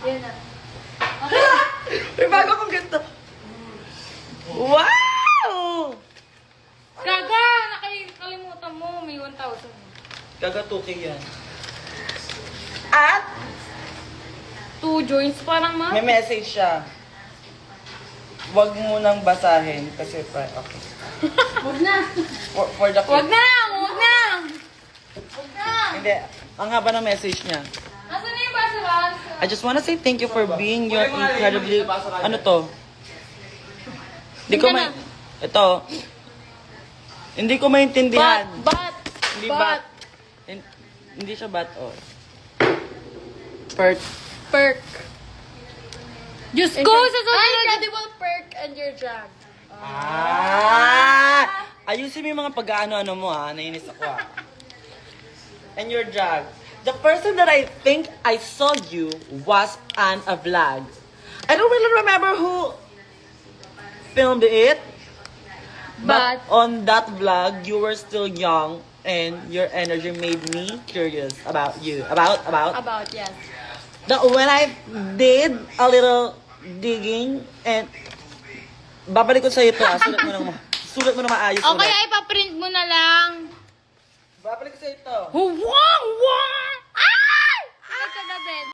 Yan na. May bago kong ganito. Wow! Gaga! Nakalimutan mo. May 1,000. Gaga 2K yan. At 2 joints parang ma. may message siya. Huwag mo nang basahin kasi okay. Huwag na. For the Huwag kids. na! Huwag na! Huwag na! Hindi. Ang haba ng message niya. Nasaan na yung basa-basa? I just wanna say thank you for being your incredibly... Ano to? Hindi ko may... Ito. Hindi ko maintindihan. Bat! Hindi bat. Hindi siya bat, oh. Perk. Perk. Diyos ko! Sa susunod! Incredible perk and your drag. Ayusin mo yung mga pag-ano-ano mo, ha? Nainis ako, ha? And your drag. The person that I think I saw you was on a vlog. I don't really remember who filmed it. But on that vlog, you were still young and your energy made me curious about you. About? Yes. When I did a little digging and babalik ko sa'yo ito, sulat mo na maayos O ulit. kaya ipaprint mo na lang. Babalik ko sa'yo ito. Huwag! Huwag! Ay! Ay! Ka na din.